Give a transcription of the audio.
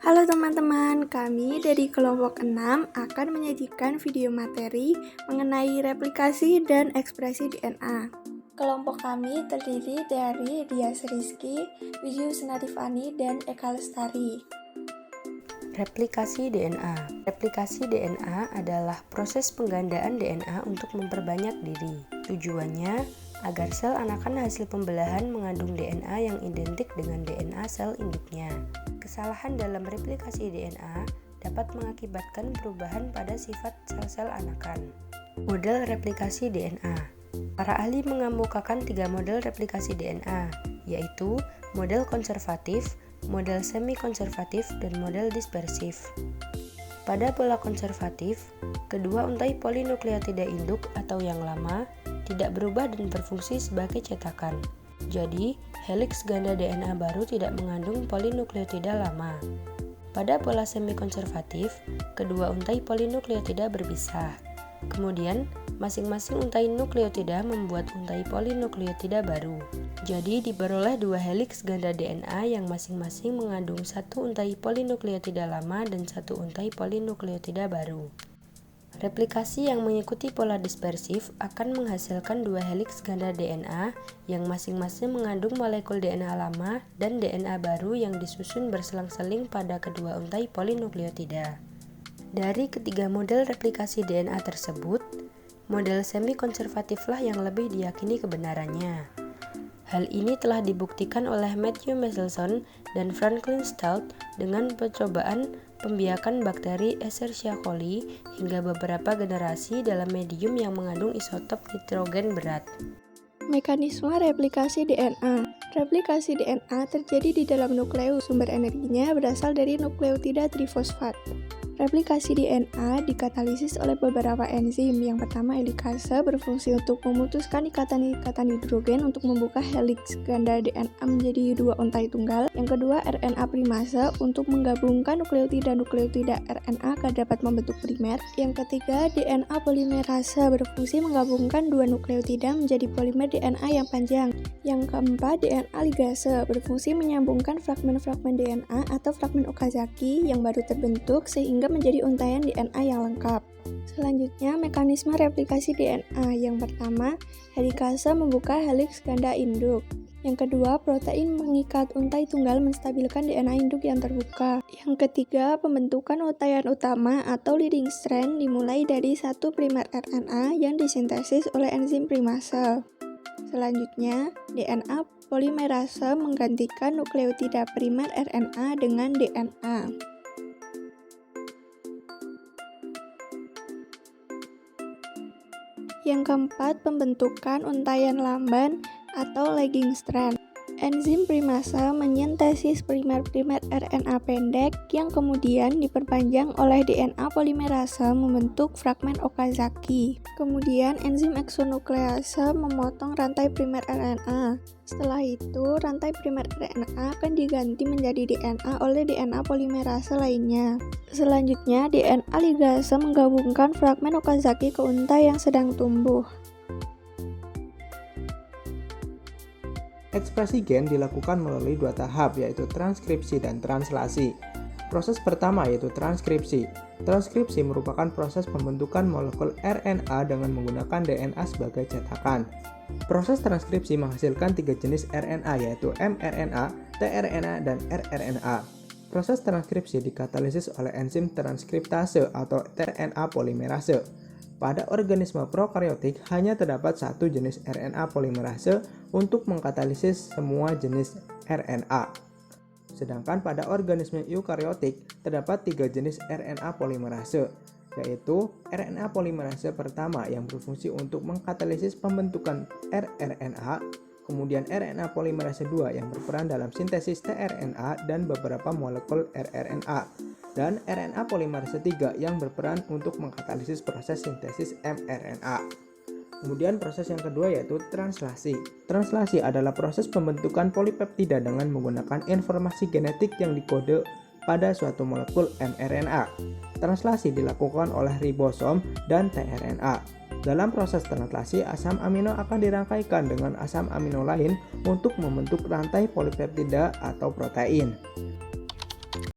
Halo teman-teman, kami dari kelompok 6 akan menyajikan video materi mengenai replikasi dan ekspresi DNA. Kelompok kami terdiri dari Dias Rizky, Wiju Senatifani, dan Eka Lestari. Replikasi DNA. Replikasi DNA adalah proses penggandaan DNA untuk memperbanyak diri. Tujuannya agar sel anakan hasil pembelahan mengandung DNA yang identik dengan DNA sel induknya. Kesalahan dalam replikasi DNA dapat mengakibatkan perubahan pada sifat sel-sel anakan. Model replikasi DNA. Para ahli mengemukakan 3 model replikasi DNA, yaitu model konservatif, model semi-konservatif, dan model dispersif. Pada pola konservatif, kedua untai polinukleotida induk atau yang lama tidak berubah dan berfungsi sebagai cetakan. Jadi, heliks ganda DNA baru tidak mengandung polinukleotida lama. Pada pola semi-konservatif, kedua untai polinukleotida berpisah. Kemudian, masing-masing untai nukleotida membuat untai polinukleotida baru. Jadi, diperoleh 2 heliks ganda DNA yang masing-masing mengandung 1 untai polinukleotida lama dan 1 untai polinukleotida baru. Replikasi yang mengikuti pola dispersif akan menghasilkan 2 heliks ganda DNA yang masing-masing mengandung molekul DNA lama dan DNA baru yang disusun berselang-seling pada kedua untai polinukleotida. Dari ketiga model replikasi DNA tersebut, model semi-konservatiflah yang lebih diyakini kebenarannya. Hal ini telah dibuktikan oleh Matthew Meselson dan Franklin Stahl dengan percobaan pembiakan bakteri Escherichia coli hingga beberapa generasi dalam medium yang mengandung isotop nitrogen berat. Mekanisme replikasi DNA. Replikasi DNA terjadi di dalam nukleus. Sumber energinya berasal dari nukleotida trifosfat. Replikasi DNA dikatalisis oleh beberapa enzim. Yang pertama, helikase berfungsi untuk memutuskan ikatan-ikatan hidrogen untuk membuka heliks ganda DNA menjadi 2 untai tunggal. Yang kedua, RNA primase untuk menggabungkan nukleotida-nukleotida RNA agar dapat membentuk primer. Yang ketiga, DNA polimerase berfungsi menggabungkan 2 nukleotida menjadi polimer DNA yang panjang. Yang keempat, DNA ligase berfungsi menyambungkan fragmen-fragmen DNA atau fragmen Okazaki yang baru terbentuk sehingga menjadi untaian DNA yang lengkap. Selanjutnya, mekanisme replikasi DNA. Yang pertama, helikase membuka heliks ganda induk. Yang kedua, protein mengikat untai tunggal menstabilkan DNA induk yang terbuka. Yang ketiga, pembentukan untaian utama atau leading strand dimulai dari 1 primer RNA yang disintesis oleh enzim primase. Selanjutnya, DNA polimerase menggantikan nukleotida primer RNA dengan DNA. Yang keempat, pembentukan untaian lamban atau lagging strand. Enzim primase mensintesis primer-primer RNA pendek yang kemudian diperpanjang oleh DNA polimerase membentuk fragmen Okazaki. Kemudian enzim eksonuklease memotong rantai primer RNA. Setelah itu, rantai primer RNA akan diganti menjadi DNA oleh DNA polimerase lainnya. Selanjutnya, DNA ligase menggabungkan fragmen Okazaki ke untai yang sedang tumbuh. Ekspresi gen dilakukan melalui 2 tahap, yaitu transkripsi dan translasi. Proses pertama yaitu transkripsi. Transkripsi merupakan proses pembentukan molekul RNA dengan menggunakan DNA sebagai cetakan. Proses transkripsi menghasilkan 3 jenis RNA, yaitu mRNA, tRNA, dan rRNA. Proses transkripsi dikatalisis oleh enzim transkriptase atau tRNA polimerase. Pada organisme prokaryotik hanya terdapat 1 jenis RNA polimerase untuk mengkatalisis semua jenis RNA. Sedangkan pada organisme eukaryotik terdapat 3 jenis RNA polimerase, yaitu RNA polimerase pertama yang berfungsi untuk mengkatalisis pembentukan rRNA, kemudian RNA polimerase 2 yang berperan dalam sintesis tRNA dan beberapa molekul rRNA, dan RNA polimerase 3 yang berperan untuk mengkatalisis proses sintesis mRNA. Kemudian proses yang kedua yaitu translasi. Translasi adalah proses pembentukan polipeptida dengan menggunakan informasi genetik yang dikode pada suatu molekul mRNA. Translasi dilakukan oleh ribosom dan tRNA. Dalam proses translasi, asam amino akan dirangkaikan dengan asam amino lain untuk membentuk rantai polipeptida atau protein.